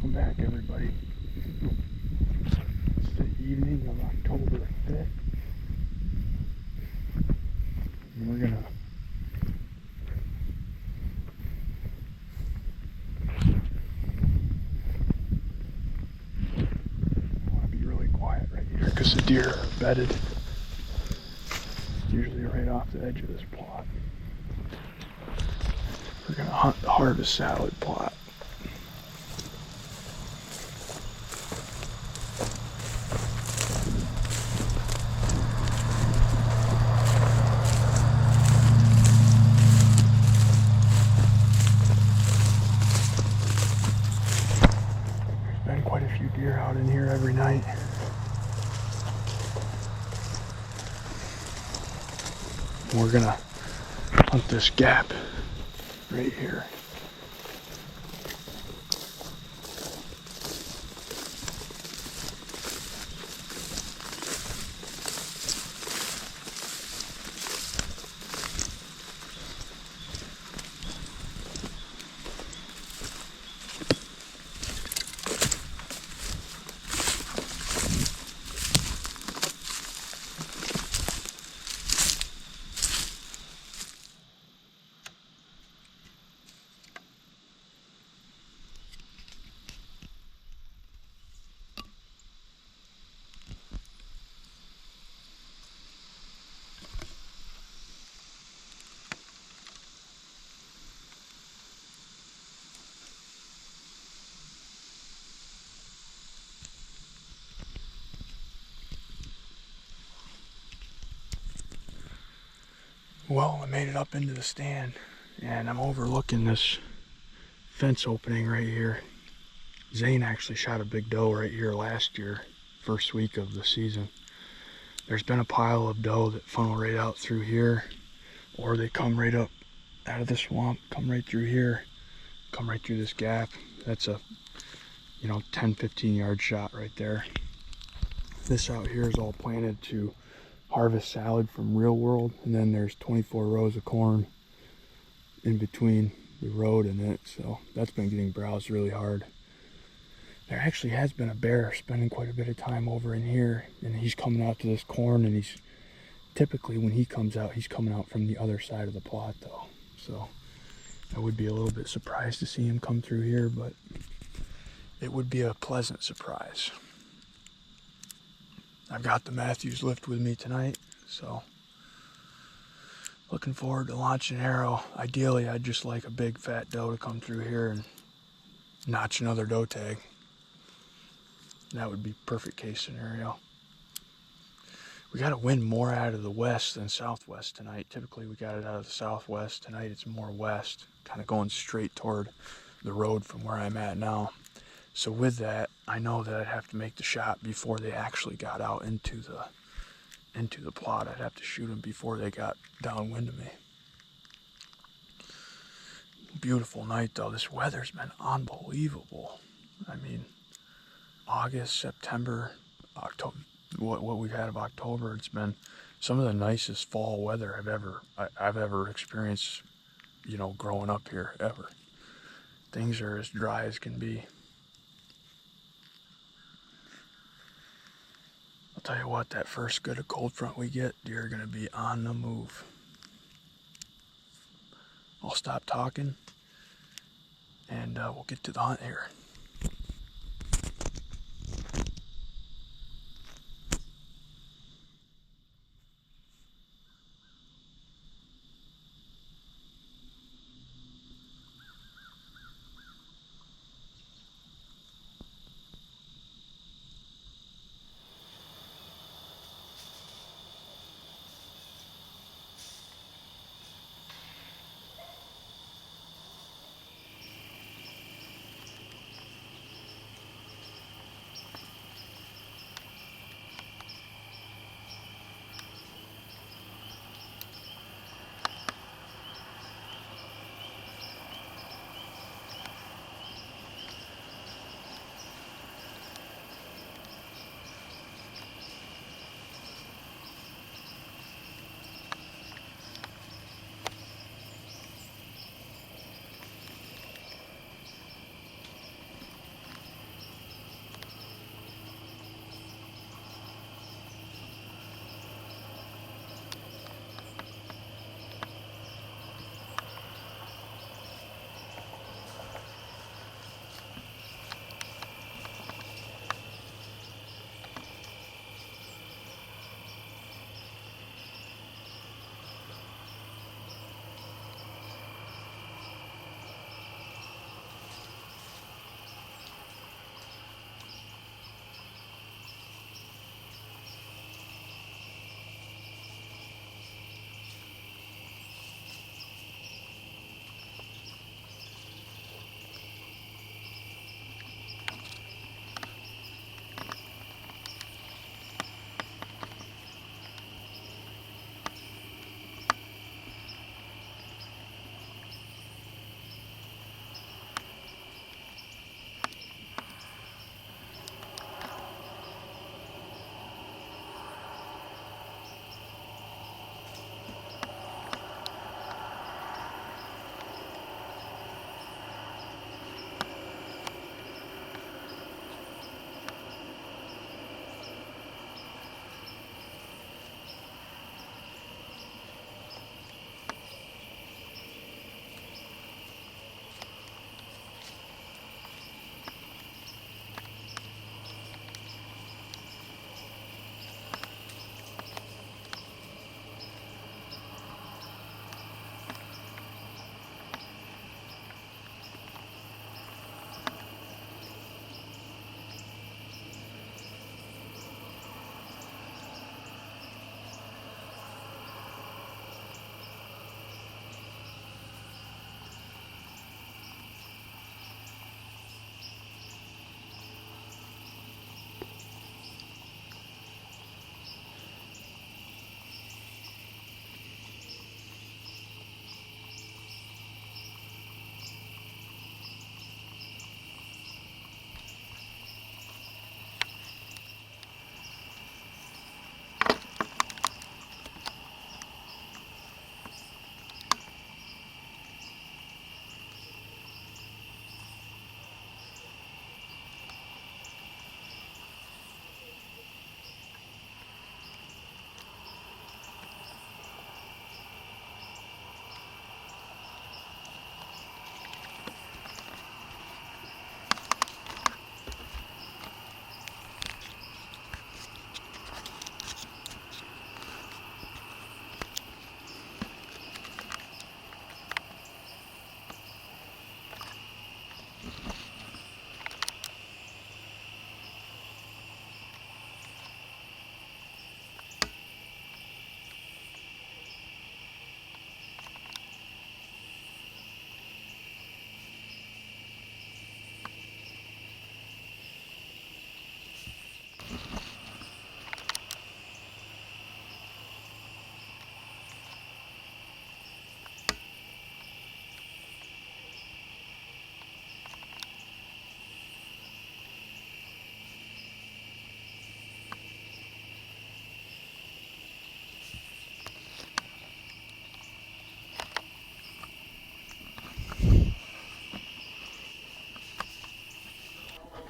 Welcome back, everybody. It's the evening of October 5th. And we're gonna be really quiet right here because the deer are bedded usually right off the edge of this plot. We're gonna hunt the harvest salad plot. There's been quite a few deer out in here every night. We're gonna hunt this gap right here. Well, I made it up into the stand and I'm overlooking this fence opening right here. Zane actually shot a big doe right here last year, first week of the season. There's been a pile of doe that funnel right out through here, or they come right up out of the swamp, come right through here, come right through this gap. That's a 10-15 yard shot right there. This out here is all planted to harvest salad from Real World, and then there's 24 rows of corn in between the road and it, so that's been getting browsed really hard. There actually has been a bear spending quite a bit of time over in here, and he's coming out to this corn, and he's typically, when he comes out, he's coming out from the other side of the plot though, so I would be a little bit surprised to see him come through here, but it would be a pleasant surprise. I've got the Matthews lift with me tonight, so looking forward to launching an arrow. Ideally, I'd just like a big fat doe to come through here and notch another doe tag. That would be perfect case scenario. We got to wind more out of the west than southwest tonight. Typically we got it out of the southwest. Tonight it's more west, kind of going straight toward the road from where I'm at now. So with that, I know that I'd have to make the shot before they actually got out into the plot. I'd have to shoot them before they got downwind of me. Beautiful night though. This weather's been unbelievable. I mean, August, September, October, what we've had of October, it's been some of the nicest fall weather I've ever experienced, growing up here, ever. Things are as dry as can be. I'll tell you what, that first good of cold front we get, deer are going to be on the move. I'll stop talking and we'll get to the hunt here.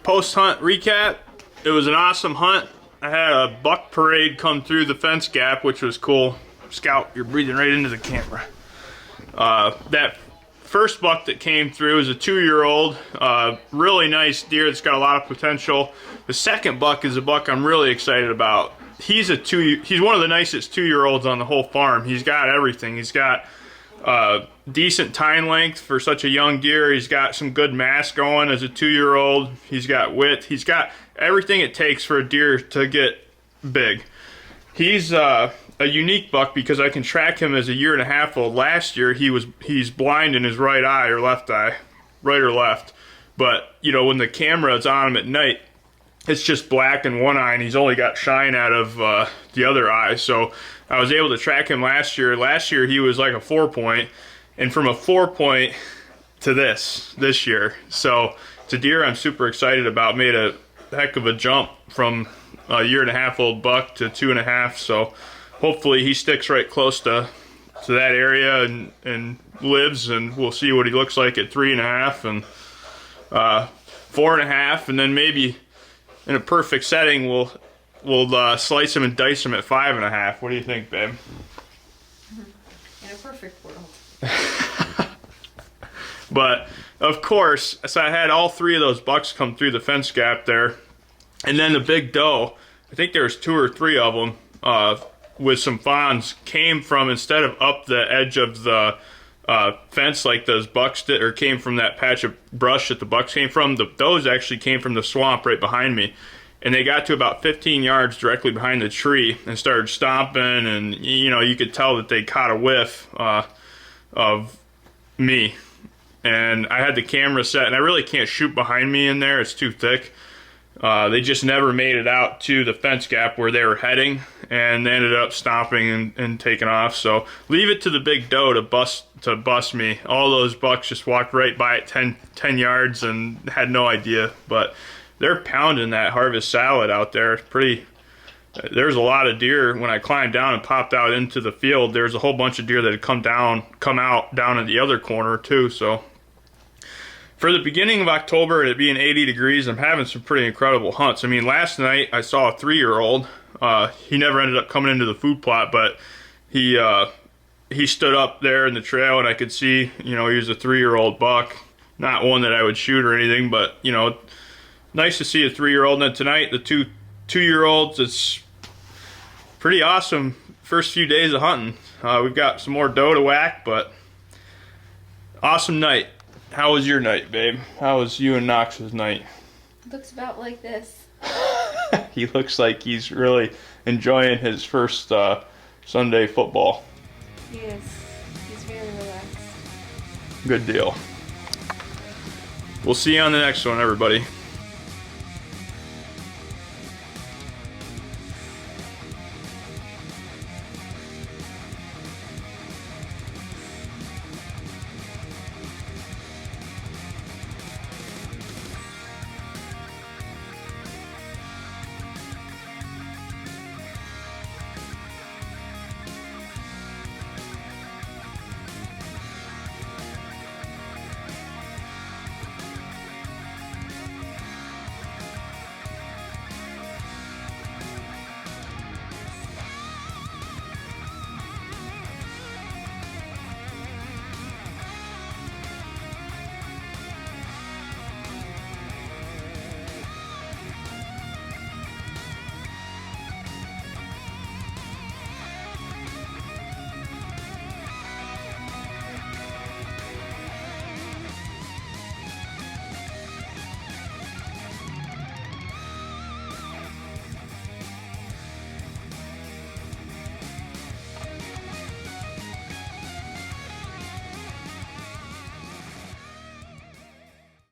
post-hunt recap. It was an awesome hunt. I had a buck parade come through the fence gap, which was cool. Scout, you're breathing right into the camera. That first buck that came through is a 2-year-old, really nice deer that's got a lot of potential. The second buck is a buck I'm really excited about. He's one of the nicest 2-year-olds on the whole farm. He's got everything. He's got decent tine length for such a young deer. He's got some good mass going as a 2-year-old. He's got width. He's got everything it takes for a deer to get big. He's a unique buck because I can track him as a 1.5 old. Last year he's blind in his right eye or left eye, right or left. But you know, when the camera is on him at night, it's just black in one eye and he's only got shine out of the other eye. So I was able to track him last year. Last year he was like a 4-point, and from a 4-point to this year. So it's a deer I'm super excited about. Made a heck of a jump from a 1.5 old buck to 2.5. So hopefully he sticks right close to that area and lives, and we'll see what he looks like at 3.5 and 4.5, and then maybe in a perfect setting we'll slice him and dice him at 5.5. What do you think, babe? In a perfect world. But of course, so I had all 3 of those bucks come through the fence gap there, and then the big doe, I think there was 2 or 3 of them with some fawns, came from, instead of up the edge of the fence like those bucks did, or came from that patch of brush that the bucks came from, those actually came from the swamp right behind me. And they got to about 15 yards directly behind the tree and started stomping, and you know, you could tell that they caught a whiff of me. And I had the camera set, and I really can't shoot behind me in there, it's too thick. They just never made it out to the fence gap where they were heading, and they ended up stomping and taking off. So leave it to the big doe to bust me. All those bucks just walked right by it 10 yards and had no idea. But they're pounding that harvest salad out there. There's a lot of deer. When I climbed down and popped out into the field, there's a whole bunch of deer that had come out down in the other corner too. So for the beginning of October and it being 80 degrees, I'm having some pretty incredible hunts. I mean, last night I saw a 3-year-old. He never ended up coming into the food plot, but he stood up there in the trail, and I could see, you know, he was a 3-year-old buck. Not one that I would shoot or anything, but, you know, nice to see a 3-year-old. And then tonight, the two-year-olds, it's pretty awesome first few days of hunting. We've got some more doe to whack, but awesome night. How was your night, babe? How was you and Knox's night? Looks about like this. He looks like he's really enjoying his first Sunday football. He is. He's very relaxed. Good deal. We'll see you on the next one, everybody.